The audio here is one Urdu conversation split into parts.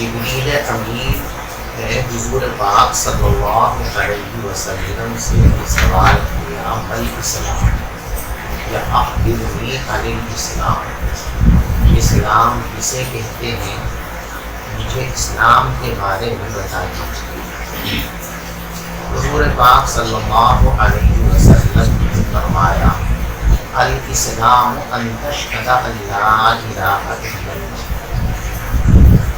جبریل امین نے حضور پاک صلی اللہ علیہ وسلم سے سوال کیا مل اسلام یا اخبرنی عن الاسلام، اسلام کسے کہتے ہیں، مجھے اسلام کے بارے میں بتائیے۔ حضور پاک صلی اللہ علیہ وسلم نے فرمایا الاسلام ان تشہد ان لا الہ الا اللہ،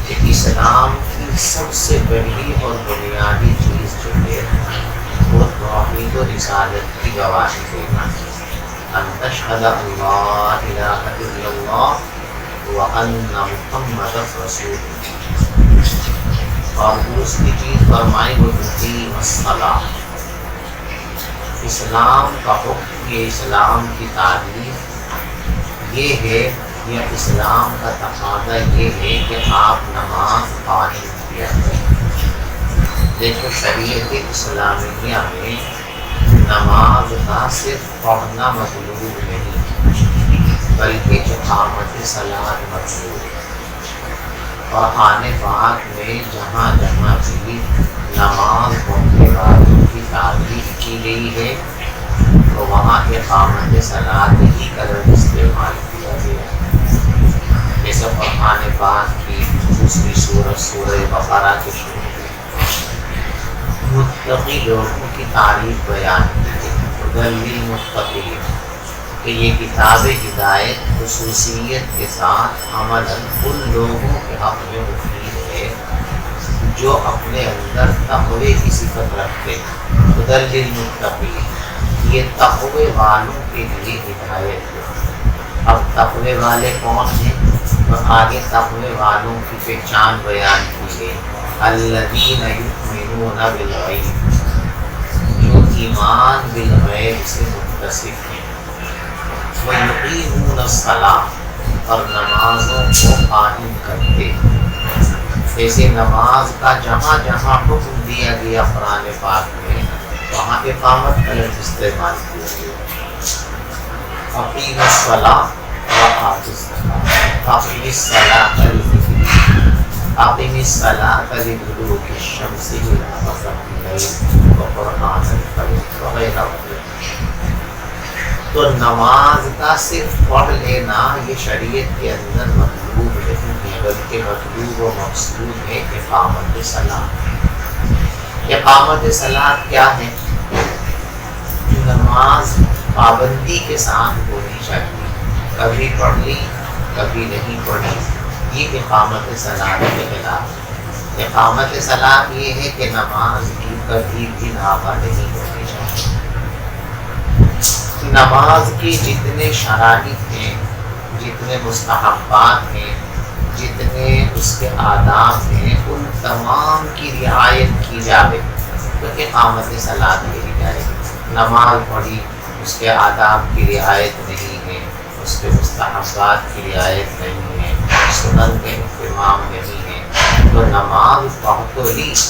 کہ اسلام کی سب سے بڑی اور بنیادی چیز جو ہے وہ توحید و رسالت کی گواہی دینا، ان تشہد ان لا الہ الا اللہ وان محمد رسول اللہ، اور دوسری چیز فرمائی وہ تقیم الصلاۃ، اسلام کا حکم، یہ اسلام کی تعلیم یہ ہے، یا اسلام کا تقاضا یہ ہے کہ آپ نماز قائم کیا کریں۔ دیکھو شریعت اسلامیہ میں نماز کا صرف پڑھنا مطلوب نہیں بلکہ اقامت صلاۃ مطلوب ہے۔ قرآن پاک میں جہاں جہاں بھی نماز پڑھنے والوں کی تعریف کی گئی ہے تو وہاں اقامت صلاۃ ہی کا لفظ استعمال کیا گیا ہے۔ جیسے قرآن پاک کی دوسری سورت سورہ بقرہ کے شروع میں متقی لوگوں کی تعریف بیان کی ہے، ہدی للمتقین، کہ یہ کتاب ہدایت خصوصیت کے ساتھ عملاً ان لوگوں کے حق میں مفید ہے جو اپنے اندر تقوی کی صفت رکھتے ہیں۔ ہدی للمتقین، یہ تقوی والوں کے لیے ہدایت ہے۔ اب تقوی والے کون ہیں؟ تو آگے تقوی والوں کی پہچان بیان کی گئی، الذین یؤمنون بالغیب، جو ایمان بالغیب سے متصف ہیں، وَيُقِيمُونَ الصَّلَاةَ، اور نمازوں کو قائم کرتے ہیں۔ جیسے نماز کا جہاں جہاں حکم دیا گیا قرآن پاک میں وہاں اقامت کا لفظ استعمال کیا گیا۔ اقیموا الصلاۃ وآتوا الزکاۃ، اقیم الصلاۃ لذکری، اقیم الصلاۃ لدلوک الشمس الی غسق اللیل وقرآن الفجر وغیرہ وغیرہ۔ تو نماز کا صرف پڑھ لینا یہ شریعت کے اندر مطلوب نہیں ہے بلکہ مطلوب و مقصود ہے اقامت صلاۃ۔ اقامت صلاۃ کیا ہے؟ نماز پابندی کے ساتھ ہونی چاہیے، کبھی پڑھ لی کبھی نہیں پڑھی، یہ اقامت صلاۃ کے خلاف۔ اقامت صلاۃ یہ ہے کہ نماز کی کبھی بھی ناغہ نہیں ہونی چاہیے۔ نماز کی جتنے شرائط ہیں، جتنے مستحبات ہیں، جتنے اس کے آداب ہیں، ان تمام کی رعایت کی جائے تو اقامت صلاۃ کہی جائے گی۔ نماز پڑھی، اس کے آداب کی رعایت نہیں ہے، اس کے مستحبات کی رعایت نہیں ہے، سنن کے اہتمام نہیں ہے، تو نماز پڑھ تو لی، اس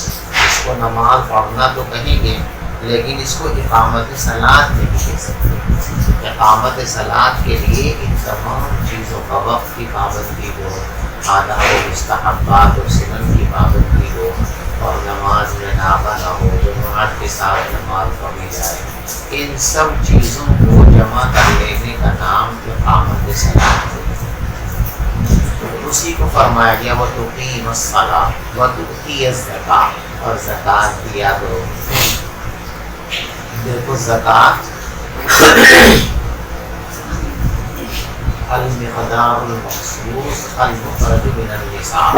کو نماز پڑھنا تو کہیں گے لیکن اس کو اقامت صلاۃ نہیں کہہ سکتے۔ اقامت صلاۃ کے لیے ان تمام چیزوں کا وقت کی پابندی ہو، آداب و مستحبات اور سنن کی پابندی ہو، اور نماز میں ناغہ نہ ہو، جماعت کے ساتھ نماز پڑھی جائے، ان سب چیزوں کو جمع کر لینے کا نام اقامت صلاۃ ہے۔ اسی کو فرمایا گیا وَتُقِيمَ الصَّلَاةَ وَتُؤْتِيَ الزَّكَاةَ، اور زکوٰۃ دیا کرو۔ دیکھو زکوٰۃ المقدار المخصوص المخرج من النصاب،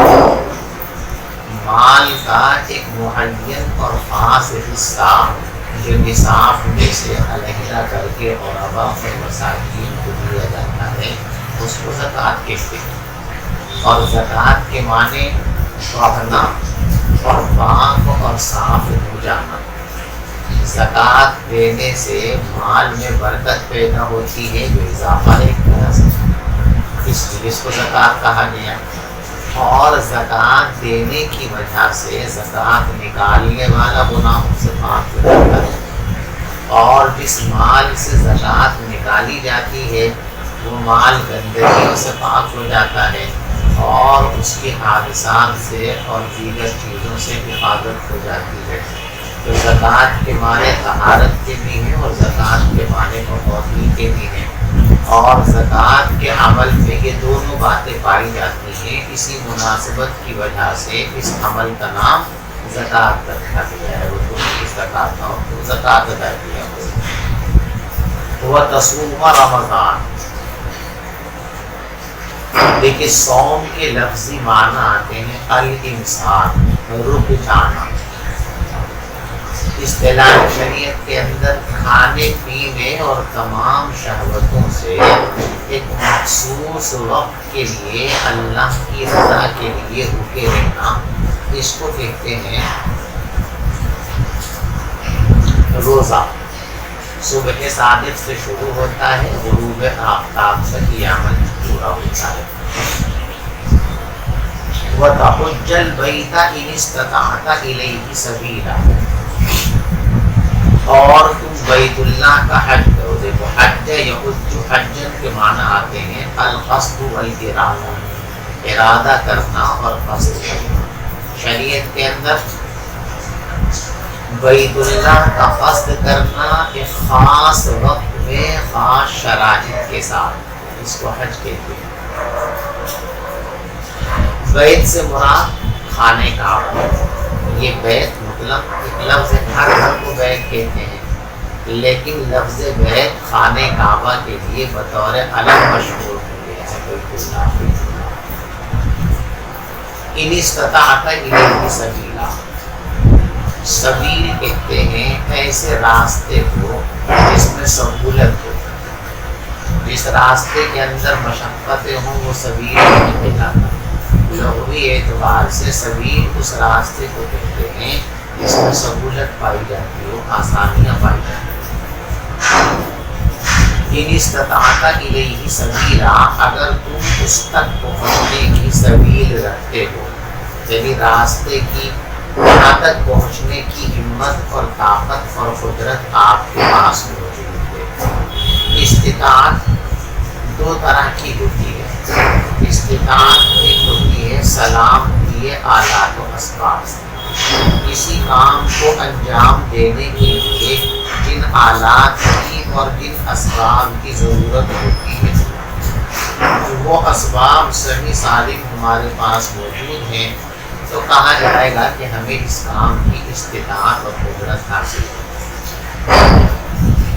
مال کا ایک معین اور خاص حصہ جو نصاب میں سے علیحدہ کر کے غربا اور مساکین کو دیا جاتا ہے، اس کو زکوٰۃ کہتے ہیں۔ اور زکوٰۃ کے معنی پڑھنا اور پاک اور صاف ہو جانا۔ زکوٰۃ دینے سے مال میں برکت پیدا ہوتی ہے جو اضافہ ہے ایک طرح سے، اس لیے اس کو زکوٰۃ کہا گیا۔ اور زکوٰۃ دینے کی وجہ سے زکوٰۃ نکالنے والا گناہوں سے پاک ہو جاتا ہے، اور جس مال سے زکوٰۃ نکالی جاتی ہے وہ مال گندگیوں سے پاک ہو جاتا ہے۔ اور اس کی حادثات سے اور دیگر چیزوں سے حفاظت ہو جاتی ہے۔ تو زکوٰۃ کے معنی طہارت کے بھی ہیں اور زکوٰۃ کے معنی بہوتی کے بھی ہیں، اور زکوٰۃ کے عمل میں یہ دونوں باتیں پائی جاتی ہیں۔ اسی مناسبت کی وجہ سے اس عمل کا نام زکوٰۃ رکھا گیا ہے۔ وہ تم زکوٰۃ ہو تو زکوٰۃ ادا کیا ہو۔ وہ تصوم رمضان، دیکھیے صوم کے لفظی معنی آتے ہیں الانسان، رک جانا۔ اصطلاح شریعت کے اندر کھانے پینے اور تمام شہوتوں سے ایک مخصوص وقت کے لیے اللہ کی رضا کے لیے رکے رہنا، اس کو کہتے ہیں روزہ۔ صبح صادق سے شروع ہوتا ہے، غروب آفتاب تک یہ عمل پورا ہوتا ہے۔ وَتَحُجَّ الْبَيْتَ إِنِ اسْتَطَعْتَ إِلَيْهِ سَبِيلًا، اور تم بیت اللہ کا حج کرو۔ دیکھو حج یحج، حجن کے معنی آتے ہیں القصد والارادہ، ارادہ کرنا اور قصد کرنا۔ شریعت کے اندر بیت اللہ کا قصد کرنا ایک خاص وقت میں خاص شرائط کے ساتھ، اس کو حج کہتے ہیں۔ بیت سے مراد خانے کعبہ، یہ بیت مطلب ایک لفظ ہر گھر کو بیت کہتے ہیں، لیکن لفظ بیت خانے کعبہ کے لیے بطور الگ مشہور ہوئے ہیں۔ بیت اللہ ان استطاعت الیہ سبیلا، سبیل کہتے ہیں ایسے راستے کو جس میں سہولت ہو، جس راستے کے اندر مشقتیں ہوں وہ سبیل نہیں کہلاتا۔ لغوی اعتبار سے سبیل اس راستے کو کہتے ہیں جس میں سہولت پائی جاتی ہو، آسانیاں پائی جاتی ہیں۔ ان استطاعت الیہ سبیلا، اگر تم اس تک پہنچنے کی سبیل رکھتے ہو، یعنی راستے کی وہاں تک پہنچنے کی ہمت اور طاقت اور قدرت آپ کے پاس موجود ہے۔ استطاعت دو طرح کی ہوتی ہے۔ استطاعت ایک ہوتی ہے سلام دیے آلات و اسباب، کسی کام کو انجام دینے کے لیے جن آلات کی اور جن اسباب کی ضرورت ہوتی ہے، وہ اسباب صحیح سالم ہمارے پاس موجود ہیں، تو کہا جائے گا کہ ہمیں اس کام کی استطاعت اور قدرت حاصل ہے۔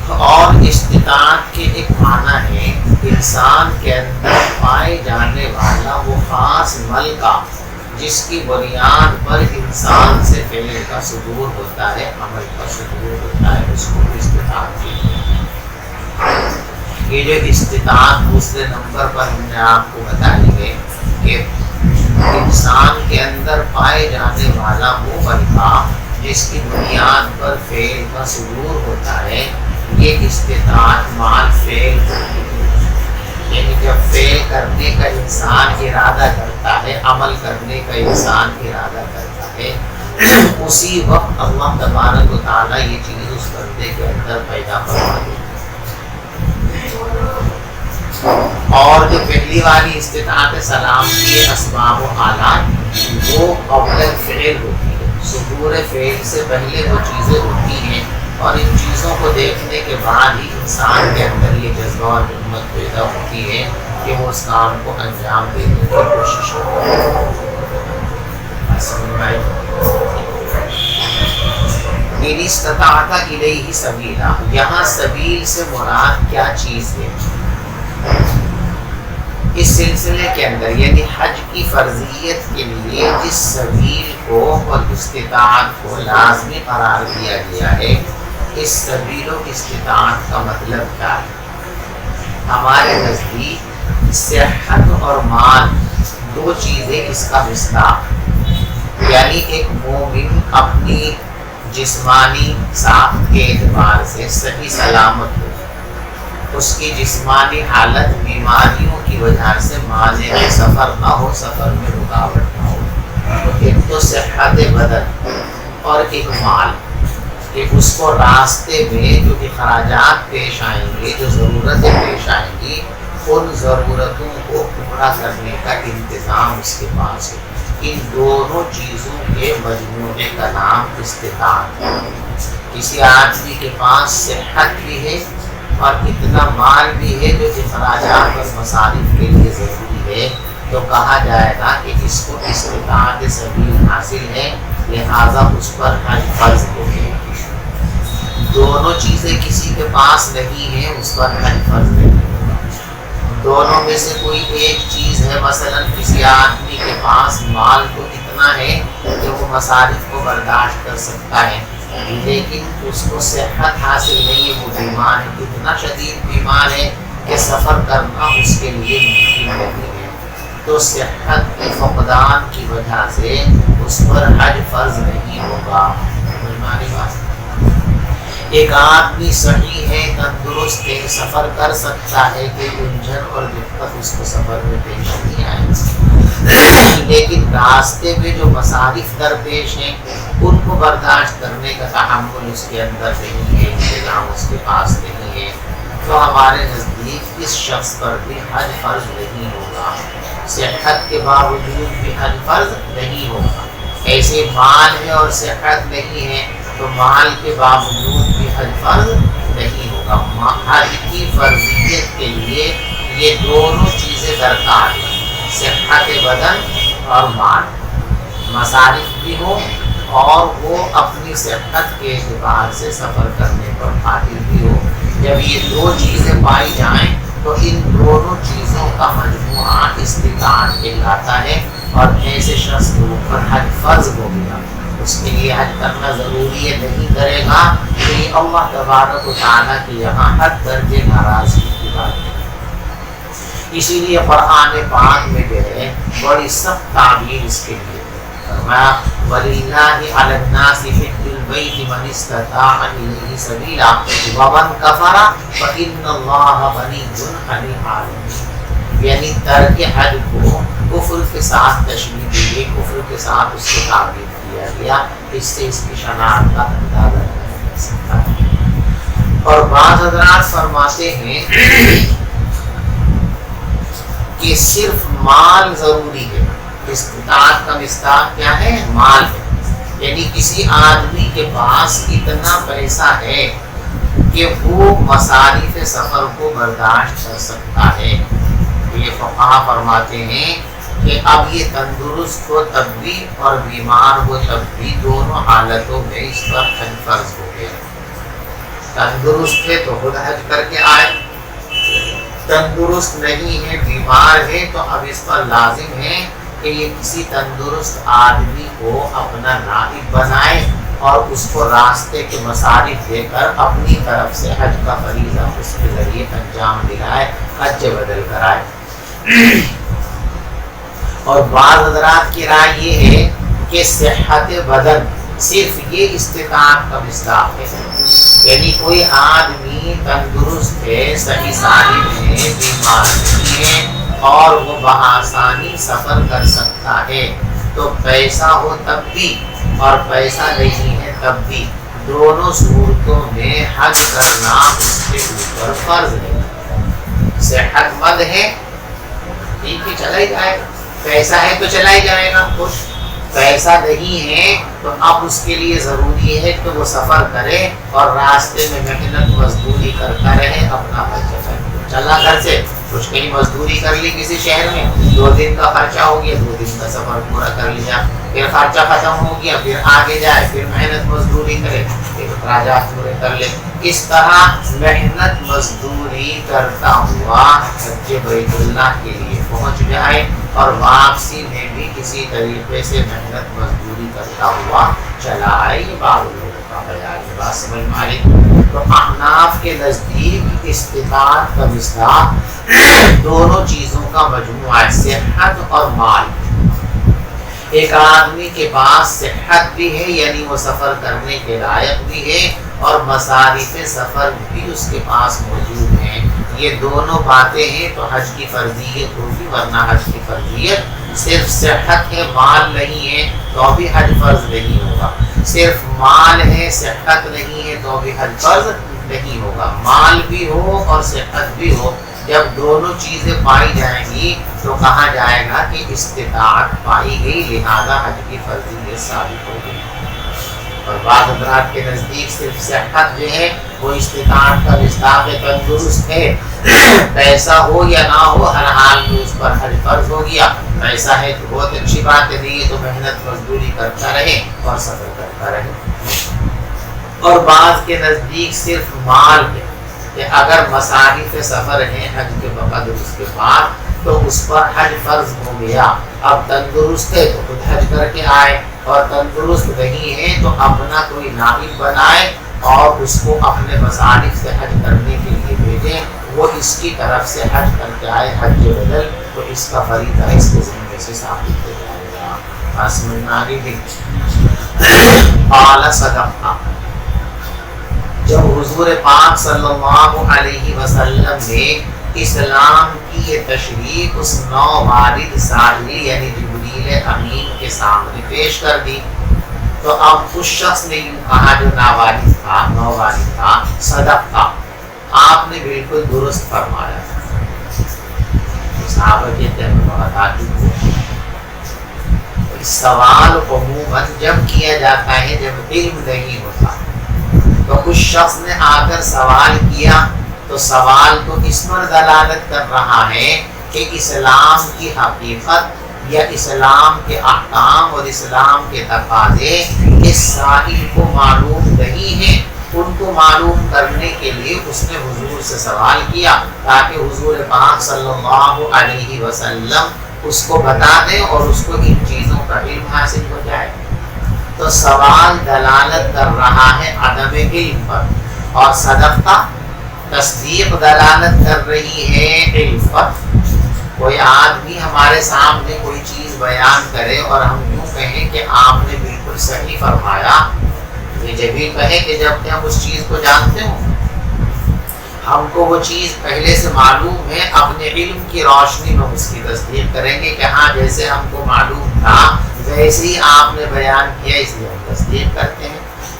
اور استطاعت کے ایک معنی ہے انسان کے اندر پائے جانے والا وہ خاص ملکہ جس کی بنیاد پر انسان سے فعل کا صدور ہوتا ہے، عمل کا صدور ہوتا ہے، اس کو استطاعت کہتے ہیں۔ یہ جو استطاعت دوسرے نمبر پر ہم نے آپ کو بتائی ہے کہ انسان کے اندر پائے جانے والا وہ ملکہ جس کی بنیاد پر فعل کا صدور ہوتا ہے، یہ استطاعت مال فعل ہوتی ہے۔ یعنی جب فعل کرنے کا انسان ارادہ کرتا ہے، عمل کرنے کا انسان ارادہ کرتا ہے، اسی وقت اللہ تبارک و تعالیٰ یہ چیز اس بندے کے اندر پیدا کروا دیتا ہے۔ اور جو پہلی والی استطاعت سلام کی اسباب و آلات، وہ قبل فعل ہوتی ہے، صدور فعل سے پہلے وہ چیزیں ہوتی ہیں، اور ان چیزوں کو دیکھنے کے بعد ہی انسان کے اندر یہ جذبہ اور ہمت پیدا ہوتی ہے کہ وہ اس کام کو انجام دینے کی کوشش کرے۔ ان استطاعت الیہ سبیلا، یہاں سبیل سے مراد کیا چیز ہے؟ اس سلسلے کے اندر یعنی حج کی فرضیت کے لیے جس سبیل کو اور استطاعت کو لازمی قرار دیا گیا ہے، اس سبیل و استطاعت کا مطلب کیا ہے؟ ہمارے نزدیک صحت اور مال دو چیزیں اس کا مصداق، یعنی ایک مومن اپنی جسمانی ساخت کے اعتبار سے صحیح سلامت ہو، اس کی جسمانی حالت بیماریوں کی وجہ سے مانع سفر نہ ہو، سفر میں رکاوٹ نہ ہو، تو ایک تو صحت بدن اور ایک مال، کہ اس کو راستے میں جو اخراجات پیش آئیں گے، جو ضرورتیں پیش آئیں گی، ان ضرورتوں کو پورا کرنے کا انتظام اس کے پاس ہے۔ ان دونوں چیزوں کے مجموعے کا نام استطاعت ہے۔ کسی آدمی کے پاس صحت بھی ہے اور اتنا مال بھی ہے جو اخراجات اور مصارف کے لیے ضروری ہے، تو کہا جائے گا کہ اس کو استطاعت سبیل حاصل ہے، لہذا اس پر حج فرض ہو گیا۔ دونوں چیزیں کسی کے پاس نہیں ہیں، اس پر حج فرض نہیں ہوگا۔ دونوں میں سے کوئی ایک چیز ہے، مثلا کسی آدمی کے پاس مال تو اتنا ہے کہ وہ مصارف کو برداشت کر سکتا ہے، لیکن اس کو صحت حاصل نہیں ہے، وہ بیمار ہے، اتنا شدید بیمار ہے کہ سفر کرنا اس کے لیے ممکن نہیں ہے، تو صحت کے فقدان کی وجہ سے اس پر حج فرض نہیں ہوگا۔ ہماری بات، ایک آدمی صحیح ہے، تندرست ہے، سفر کر سکتا ہے کہ الجھن اور دقت اس کو سفر میں پیش نہیں آئے، لیکن راستے میں جو مصارف درپیش ہیں ان کو برداشت کرنے کا تحمل اس کے اندر نہیں ہے، انتظام اس کے پاس نہیں ہے، تو ہمارے نزدیک اس شخص پر بھی حج فرض نہیں ہوگا۔ صحت کے باوجود بھی حج فرض نہیں ہوگا۔ ایسے مال ہے اور صحت نہیں ہے تو مال کے باوجود بھی حج فرض نہیں ہوگا۔ حج کی فرضیت کے لیے یہ دونوں چیزیں درکار ہیں، صحت بدن اور مال، مصارف بھی ہو اور وہ اپنی صحت کے اعتبار سے سفر کرنے پر قادر بھی ہو۔ جب یہ دو چیزیں پائی جائیں تو ان دونوں چیزوں کا مجموعہ استطاعت کہلاتا ہے، اور ایسے شخص کے اوپر حج فرض ہو گیا۔ اس کے لیے حج کرنا ضروری ہے، نہیں کرے گا تو یہ اللہ تبارک و تعالیٰ کے یہاں حد درجے ناراضگی کی بات ہے۔ اسی لیے قرآن پاک میں جو ہے بڑی سخت تعبیر اس کے لیے فرمایا وَلِلَّهِ عَلَى النَّاسِ حِجُّ الْبَيْتِ مَنِ اسْتَطَاعَ إِلَيْهِ سَبِيلًا وَمَنْ كَفَرَ فَإِنَّ اللَّهَ غَنِيٌّ عَنِ الْعَالَمِينَ، یعنی ترک حج کو کفر کے ساتھ تشبیہ دی گئی، کفر کے ساتھ اس کو تعبیر کیا گیا، اس سے اس کی شناخت کا اندازہ لگایا جا سکتا ہے۔ اور بعض حضرات فرماتے ہیں کہ صرف مال ضروری ہے، استطاعت کا مصداق کیا ہے؟ مال ہے، یعنی کسی آدمی کے پاس اتنا پیسہ ہے کہ وہ مصارف سفر کو برداشت کر سکتا ہے۔ یہ فقہا فرماتے ہیں کہ اب یہ تندرست ہو تب بھی اور بیمار ہو تب بھی، دونوں حالتوں میں اس پر حج فرض ہو گیا۔ تندرست ہے تو خود حج کر کے آئے، تندرست نہیں ہے، بیمار ہے، تو اب اس پر لازم ہے کہ یہ کسی تندرست آدمی کو اپنا نائب بنائے اور اس کو راستے کے مصارف دے کر اپنی طرف سے حج کا فریضہ اس کے ذریعے انجام دلائے، حج بدل کرائے۔ اور بعض حضرات کی رائے یہ ہے کہ صحت بدن صرف یہ استطاعت کا مصداق ہے، یعنی کوئی آدمی تندرست ہے، صحیح سالم ہے، بیمار نہیں ہے اور وہ بآسانی سفر کر سکتا ہے، تو پیسہ ہو تب بھی اور پیسہ نہیں ہے تب بھی، دونوں صورتوں میں حج کرنا اس کے اوپر فرض ہے۔ صحت مند ہے ٹھیک ہے چلا ہی جائے گا، پیسہ ہے تو چلا ہی جائے گا خوش، پیسہ نہیں ہے تو اب اس کے لیے ضروری ہے کہ وہ سفر کرے اور راستے میں محنت مزدوری کرتا رہے، اپنا خرچہ کرے۔ چلا گھر سے کچھ کہیں مزدوری کر لی کسی شہر میں، 2 دن کا خرچہ ہو گیا، 2 دن کا سفر پورا کر لیا، پھر خرچہ ختم ہو گیا، پھر آگے جائے، پھر محنت مزدوری کرے، پھر اخراجات پورے کر لے۔ اس طرح محنت مزدوری کرتا ہوا حج بیت اللہ کے لیے پہنچ جائے اور واپسی میں بھی کسی طریقے سے محنت مزدوری کرتا ہوا چلا آئے، یہ بعض لوگوں کا خیال ہے۔ بات سمجھ میں آئی؟ تو احناف کے نزدیک استطاعت کا مصداق دونوں چیزوں کا مجموعہ ہے، صحت اور مال۔ ایک آدمی کے پاس صحت بھی ہے، یعنی وہ سفر کرنے کے لائق بھی ہے، اور مصارف سفر بھی اس کے پاس موجود ہیں، یہ دونوں باتیں ہیں تو حج کی فرضیت ہوگی، ورنہ حج کی فرضیت صرف صحت ہے، مال نہیں ہے تو بھی حج فرض نہیں ہوگا، صرف مال ہے صحت نہیں ہے تو بھی حج فرض نہیں ہوگا۔ مال بھی ہو اور صحت بھی ہو، جب دونوں چیزیں پائی جائیں گی تو کہا جائے گا کہ استطاعت پائی گئی، لہذا حج کی فرضیت ثابت ہو گئی۔ اور بعض حضرات کے نزدیک صرف صحت جو ہے وہ استطاعت کا مصداق تندرست ہے، پیسہ ہو یا نہ ہو ہر حال میں اس پر حج فرض ہو گیا۔ ایسا ہے تو بہت اچھی بات ہے، نہیں ہے تو محنت مزدوری کرتا رہے اور صبر کرتا رہے۔ اور بعض کے نزدیک صرف مال ہے کہ اگر مصارف سفر ہیں حج کے وقت اس کے بعد تو اس پر حج فرض ہو گیا۔ اب تندرست ہے تو خود حج کر کے آئے، اور تندرست نہیں ہے تو اپنا کوئی نائب بنائے اور اس کو اپنے مصارف سے حج کرنے کے لیے بھیجیں، وہ اس کی طرف سے حج کر کے آئے حج بدل، تو اس کا فریضہ اس کے ذمے سے ثابت ہو جائے گا۔ بات سمجھ میں آ گئی تھی؟ قال صدقہ، جب حضور پاک صلی اللہ علیہ وسلم نے اسلام کی یہ تشریح اس نو وارد سائل یعنی جبریل امین کے سامنے پیش کر دی، تو اب اس شخص نے یوں کہا جو نو وارد تھا، صدقہ، آپ نے بالکل درست فرمایا۔ صحابہ کہتے ہیں بتا دیجیے، اس سوال عموماً جب کیا جاتا ہے جب علم نہیں ہوتا، تو کچھ شخص نے آ کر سوال کیا تو سوال تو اس پر دلالت کر رہا ہے کہ اسلام کی حقیقت یا اسلام کے احکام اور اسلام کے تقاضے اس سائل کو معلوم نہیں ہیں۔ ان کو معلوم کرنے کے لیے اس نے حضور سے سوال کیا تاکہ حضور پاک صلی اللہ علیہ وسلم اس کو بتا دیں اور اس کو ان چیزوں کا علم حاصل ہو جائے۔ تو سوال دلالت کر رہا ہے عدم علم پر، اور صدقہ تصدیق دلالت کر رہی ہے علم پر۔ کوئی آدمی ہمارے سامنے کوئی چیز بیان کرے اور ہم یوں کہیں کہ آپ نے بالکل صحیح فرمایا، یہ جب بھی کہے کہ جب کہ ہم اس چیز کو جانتے ہوں، ہم کو وہ چیز پہلے سے معلوم ہے، اپنے علم کی روشنی میں اس کی تصدیق کریں گے کہ ہاں جیسے ہم کو معلوم تھا ویسے ہی آپ نے بیان کیا، اس لیے ہم تصدیق کرتے ہیں۔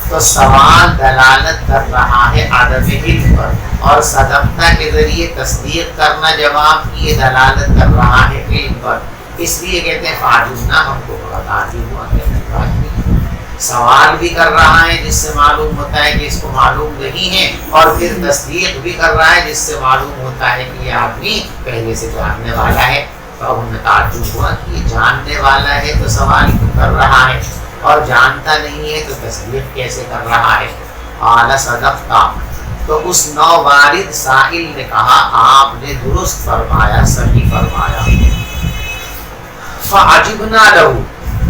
تو سوال دلالت کر رہا ہے عدم علم پر، اور صدقہ کے ذریعے تصدیق کرنا جواب کی دلالت کر رہا ہے علم پر، اس لیے کہتے ہیں فاجبنا، ہم کو بتا ہوا سوال بھی کر رہا ہے جس سے معلوم ہوتا ہے کہ اس کو معلوم نہیں ہے، اور پھر تصدیق بھی کر رہا ہے جس سے معلوم ہوتا ہے کہ یہ آدمی پہلے سے جاننے والا ہے۔ تو اب ہمیں تعجب ہوا کہ یہ جاننے والا ہے تو سوال کیوں کر رہا ہے، اور جانتا نہیں ہے تو تصدیق کیسے کر رہا ہے؟ قال صدقتا، تو اس نو وارد سائل نے کہا آپ نے درست فرمایا، صحیح فرمایا۔ فعجبنا لہو،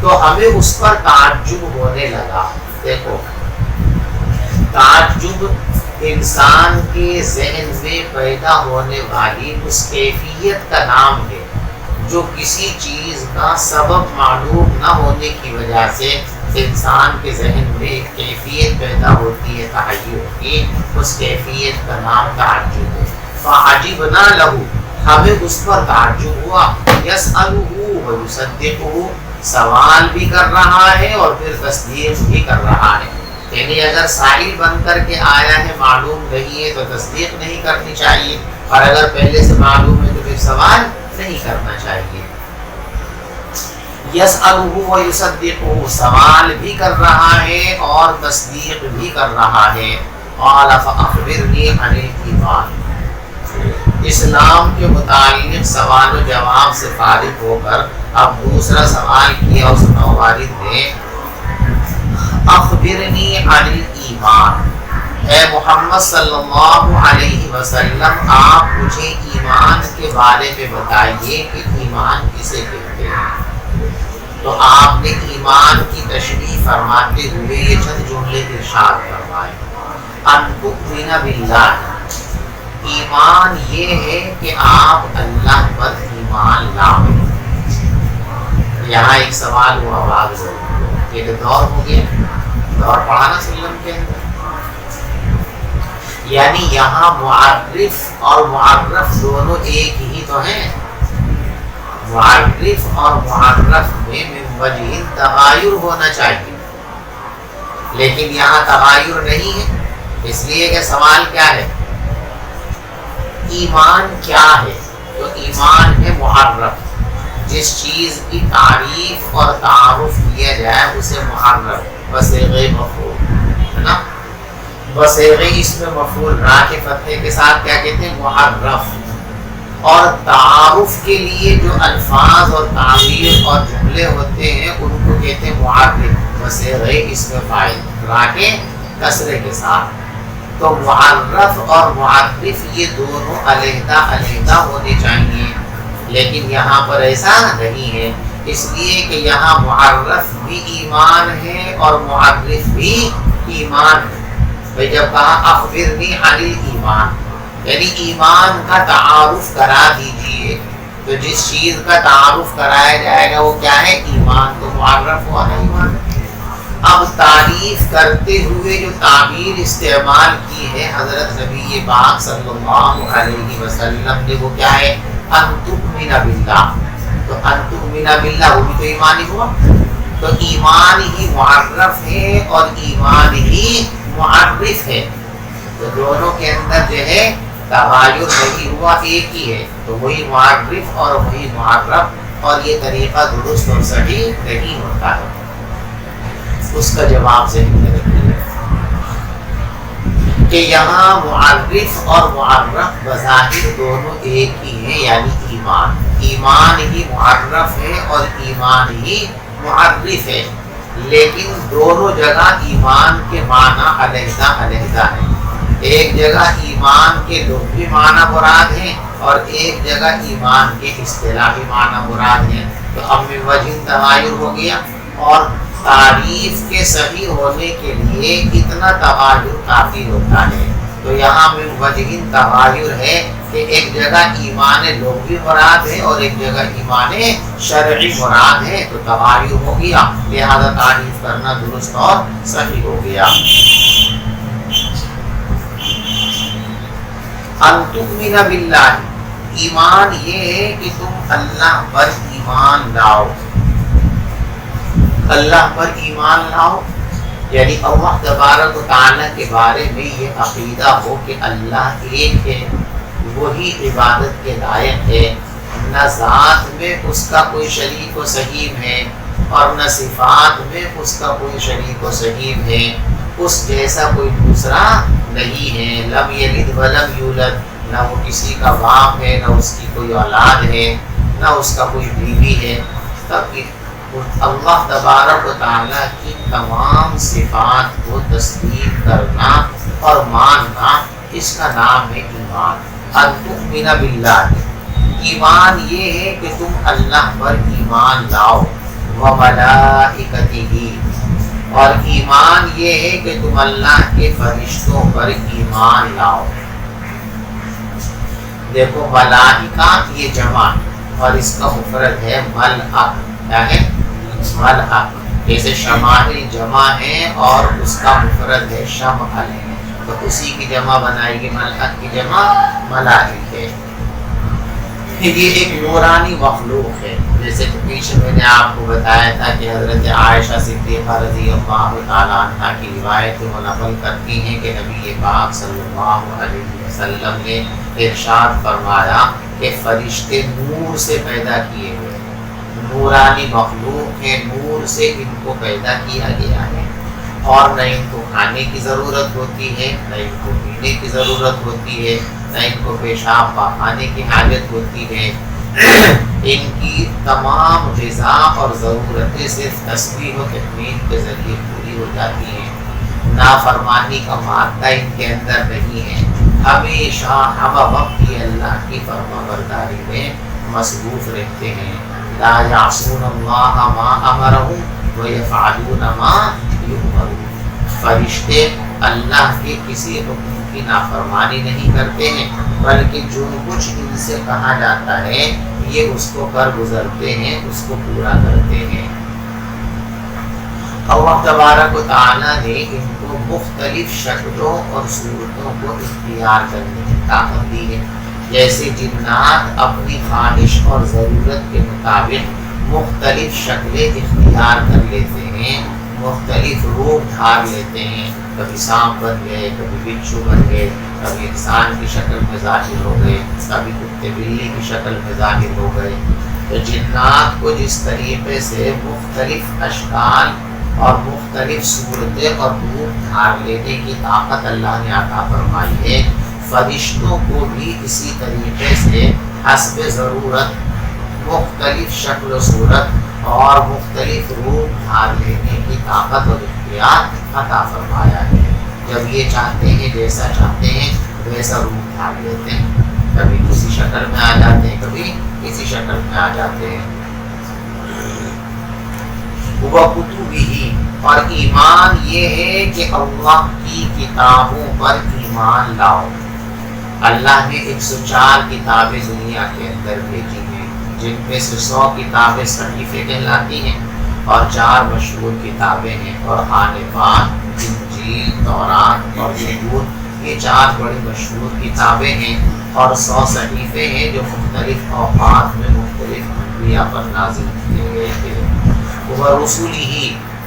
تو ہمیں اس پر تعجب ہونے لگا۔ دیکھو، تعجب انسان کے ذہن میں پیدا ہونے والی اس کیفیت کا نام ہے جو کسی چیز کا سبب معلوم نہ ہونے کی وجہ سے انسان کے ذہن میں ایک کیفیت پیدا ہوتی ہے تحیر کی، اس کیفیت کا نام تعجب ہے۔ فعجبنا لہو، ہمیں اس پر تعجب ہوا، یسألہ ویصدقہ، سوال بھی کر رہا ہے اور پھر تصدیق بھی کر رہا ہے۔ یعنی اگر سائل بن کر کے آیا ہے معلوم نہیں ہے تو تصدیق نہیں کرنی چاہیے، اور اگر پہلے سے معلوم ہے تو پھر سوال نہیں کرنا چاہیے۔ یسألہ ویصدقہ، سوال بھی کر رہا ہے اور تصدیق بھی کر رہا ہے۔ قال فاخبرنی عن الایمان، اسلام کے متعلق سوال و جواب سے فارغ ہو کر اب دوسرا سوال کیا اس نووارد نے، اخبرنی عن الایمان، اے محمد صلی اللہ علیہ وسلم آپ مجھے ایمان کے بارے میں بتائیے کہ ایمان کسے کہتے ہیں۔ تو آپ نے ایمان کی تشریح فرماتے ہوئے یہ چند جملے ارشاد فرمائے، ان تؤمن باللہ، ایمان یہ ہے کہ آپ اللہ پر ایمان لاؤ۔ یہاں ایک سوال ہوا واضح ہو، یہ دور ہو گیا، دور پڑھانا سلم کے اندر، یعنی یہاں معرف اور معرف دونوں ایک ہی تو ہیں۔ معرف اور معرف میں من وجہ تغایر ہونا چاہیے، لیکن یہاں تغایر نہیں ہے، اس لیے کہ سوال کیا ہے؟ ایمان کیا ہے؟ تو ایمان ہے معرف، جس چیز کی تعریف اور تعارف کیا جائے اسے معرف بصیغہ مفعول ہے نا، بصیغہ اسم مفعول را کے فتحے کے ساتھ کیا کہتے ہیں؟ معرف۔ اور تعارف کے لیے جو الفاظ اور تعبیر اور جملے ہوتے ہیں ان کو کہتے ہیں معرف بصیغہ اسم فاعل را کے کسرے کے ساتھ۔ تو معرف اور معرف یہ دونوں علیحدہ علیحدہ ہونے چاہیے، لیکن یہاں پر ایسا نہیں ہے، اس لیے کہ یہاں معرف بھی ایمان ہے اور معرف بھی ایمان ہے۔ جب کہا اخبرنی عن الایمان، یعنی ایمان کا تعارف کرا دیجئے، تو جس چیز کا تعارف کرایا جائے گا وہ کیا ہے؟ ایمان، تو معرف ہوا نا ایمان۔ اب تعریف کرتے ہوئے جو تعبیر استعمال کی ہے حضرت نبی پاک صلی اللہ علیہ وسلم نے، وہ کیا ہے؟ ان تؤمن باللہ، تو ان تؤمن باللہ وہ بھی تو ایمان ہی ہوا، تو ایمان ہی معرف ہے اور ایمان ہی معرف ہے، تو دونوں کے اندر جو ہے تغایر نہیں ہوا، ایک ہی ہے، تو وہی معرف اور وہی معرف، اور یہ طریقہ درست اور صحیح نہیں ہوتا ہے۔ اس کا جواب ذہن میں رکھیے کہ یہاں معرف اور معرف بظاہر دونوں ایک ہی ہیں، یعنی ایمان، ایمان ہی معرف ہے اور ایمان ہی معرف ہے، لیکن دونوں جگہ ایمان کے معنی علیحدہ علیحدہ ہیں۔ ایک جگہ ایمان کے لغوی معنی مراد ہیں اور ایک جگہ ایمان کے اصطلاحی معنی مراد ہیں، تو اب من وجہ تغایر ہو گیا، اور تعریف کے صحیح ہونے کے لیے اتنا تغایر کافی ہوتا ہے، تو یہاں من وجہ تغایر ہے کہ ایک جگہ ایمان لغوی مراد ہے اور ایک جگہ ایمان شرعی مراد ہے، تو تغایر ہو گیا، لہذا تعریف کرنا درست اور صحیح ہو گیا۔ ان تؤمن باللہ، ایمان یہ ہے کہ تم اللہ پر ایمان لاؤ، اللہ پر ایمان لاؤ، یعنی اللہ تبارک و تعالیٰ کے بارے میں یہ عقیدہ ہو کہ اللہ ایک ہے، وہی عبادت کے لائق ہے، نہ ذات میں اس کا کوئی شریک و سہیم ہے اور نہ صفات میں اس کا کوئی شریک و سہیم ہے، اس جیسا کوئی دوسرا نہیں ہے، لم یلد ولم یولد، نہ وہ کسی کا باپ ہے، نہ اس کی کوئی اولاد ہے، نہ اس کا کوئی بیوی ہے، تب اللہ تبارک و تعالیٰ کی تمام صفات کو تسلیم کرنا اور ماننا، اس کا نام ہے ایمان۔ ان تؤمن باللہ، ایمان یہ ہے کہ تم اللہ پر ایمان لاؤ، وملائکتہ، اور ایمان یہ ہے کہ تم اللہ کے فرشتوں پر ایمان لاؤ۔ دیکھو ملائکہ یہ جمع اور اس کا مفرد ہے ملائک، کیا ہے؟ ملائک، جیسے شمائل جمع ہے اور اس کا مفرد ہے شمعل، تو اسی کی جمع بنائے گی، ملائک کی جمع ملائک ہے۔ یہ ایک نورانی مخلوق ہے، جیسے کہ پیچھے میں نے آپ کو بتایا تھا کہ حضرت عائشہ صدیقہ رضی اللہ تعالیٰ عنہ کی روایت وہ نقل کرتی ہیں کہ نبی پاک صلی اللہ علیہ وسلم نے ارشاد فرمایا کہ فرشتے نور سے پیدا کیے ہوئے، نورانی مخلوق ہے، نور سے ان کو پیدا کیا گیا ہے، اور نہ ان کو کھانے کی ضرورت ہوتی ہے، نہ ان کو پینے کی ضرورت ہوتی ہے، نہ ان کو پیشاب پاخانے کی حاجت ہوتی ہے، ان کی تمام غذا اور ضرورتیں صرف تسبیح و تحمید کے ذریعے پوری ہو جاتی ہیں، نافرمانی کا مادہ ان کے اندر نہیں ہے، ہمیشہ ہم وقت یہ اللہ کی فرما برداری میں مصروف رہتے ہیں، لا یعصون اللہ ما امرهم ویفعلون ما یؤمرون، فرشتے اللہ کے کسی حکم کی نافرمانی نہیں کرتے ہیں، بلکہ جو کچھ ان سے کہا جاتا ہے یہ اس کو کر گزرتے ہیں، اس کو پورا کرتے ہیں۔ اللہ تبارک و تعالیٰ نے ان کو مختلف شکلوں اور صورتوں کو اختیار کرنے کی طاقت دی ہے، جیسے جنات اپنی خواہش اور ضرورت کے مطابق مختلف شکلیں اختیار کر لیتے ہیں، مختلف روپ دھار لیتے ہیں، کبھی سانپ بن گئے، کبھی بچھو بن گئے، کبھی انسان کی شکل میں ظاہر ہو گئے، کبھی کتے بلی کی شکل میں ظاہر ہو گئے۔ تو جنات کو جس طریقے سے مختلف اشکال اور مختلف صورتیں اور روپ دھار لینے کی طاقت اللہ نے عطا فرمائی ہے، فرشتوں کو بھی اسی طریقے سے حسب ضرورت مختلف شکل و صورت اور مختلف روپ دھار لینے کی طاقت اور اختیار عطا فرمایا ہے۔ جب یہ چاہتے ہیں، جیسا چاہتے ہیں ویسا روپ دھار لیتے ہیں، کبھی کسی شکل میں آ جاتے ہیں، کبھی کسی شکل میں آ جاتے ہیں۔ وَكُتُبِهِ، اور ایمان یہ ہے کہ اللہ کی کتابوں پر ایمان لاؤ۔ اللہ نے 104 کتابیں دنیا کے اندر بھیجی ہیں، جن میں سے 100 کتابیں صحیفے کہلاتی ہیں اور 4 مشہور کتابیں ہیں، قرآن پاک، انجیل، تورات اور زبور، یہ 4 بڑی مشہور کتابیں ہیں، اور 100 صحیفے ہیں جو مختلف اوقات میں مختلف انبیاء پر نازل کیے گئے تھے۔ وَرُسُلِهِ،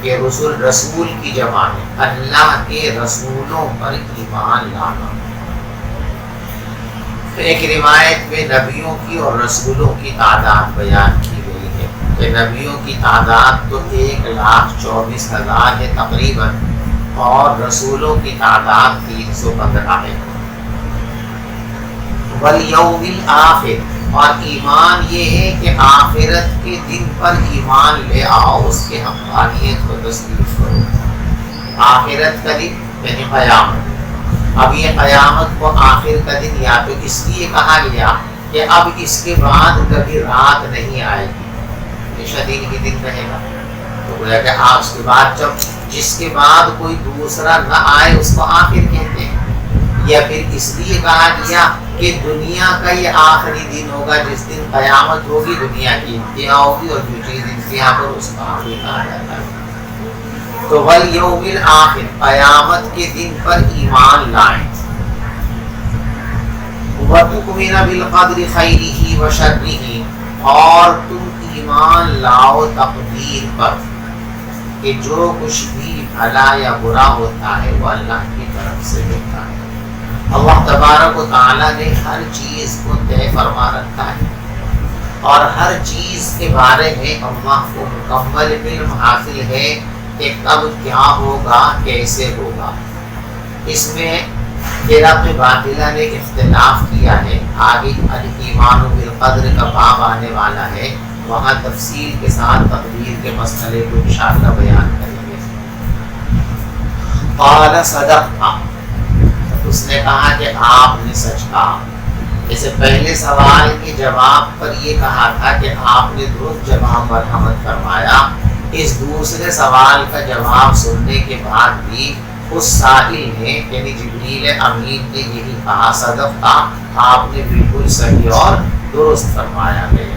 یہ رسول کی جمع ہے، اللہ کے رسولوں پر ایمان لانا۔ ایک روایت میں نبیوں کی اور رسولوں کی تعداد بیان کی گئی ہے کہ نبیوں کی تعداد تو 1,24,000 ہے تقریباً، اور رسولوں کی تعداد 315 ہے۔ وَالْيَوْمِ الْآخِرِ، اور ایمان یہ ہے کہ آخرت کے دن پر ایمان لے آؤ، اس کے حقانیت کو تسلیم کرو۔ آخرت کا دن یعنی قیامت۔ اب یہ قیامت کو آخر کا دن یا تو اس لیے کہا گیا کہ اب اس کے بعد کبھی رات نہیں آئے گی، ہمیشہ دن ہی دن رہے گا، تو گویا کہ اس کے بعد جس کے بعد کوئی دوسرا نہ آئے اس کو آخر کہتے ہیں۔ یا پھر اس لیے کہا گیا کہ دنیا کا یہ آخری دن ہوگا جس دن قیامت ہوگی، دنیا کی انتہا ہوگی، اور جو چیز انتہا پر اس کا آخری کہا جاتا ہے۔ تو وَالْيَوْمِ الْآخِرِ، قیامت کے دن پر ایمان لائیں۔ وَتُؤْمِنَ بِالْقَدْرِ خَيْرِهِ وَشَرِّهِ، اور تم ایمان لاؤ تقدیر پر کہ جو کچھ بھی بھلا یا برا ہوتا ہے وہ اللہ کی طرف سے ہوتا ہے۔ اللہ تبارک و تعالیٰ نے ہر چیز کو طے فرما رکھا ہے، اور ہر چیز کے بارے میں اللہ کو مکمل علم حاصل ہے کہ کب کیا ہوگا، کیسے ہوگا۔ اس میں فرق باطلہ نے اختلاف کیا ہے، آگے الایمان بالقدر کا باب آنے والا ہے، وہاں تفصیل کے ساتھ تقدیر کے مسئلے کو انشاءاللہ بیان کریں گے۔ قال صدقت، اس نے کہا کہ آپ نے سچ کہا۔ جیسے پہلے سوال کے جواب پر یہ کہا تھا کہ آپ نے درست جواب مرحمت فرمایا، اس دوسرے سوال کا جواب سننے کے بعد بھی اس سائل نے یعنی جبریل امین نے یہی کہا، صدقت، آپ نے بالکل صحیح اور درست فرمایا ہے۔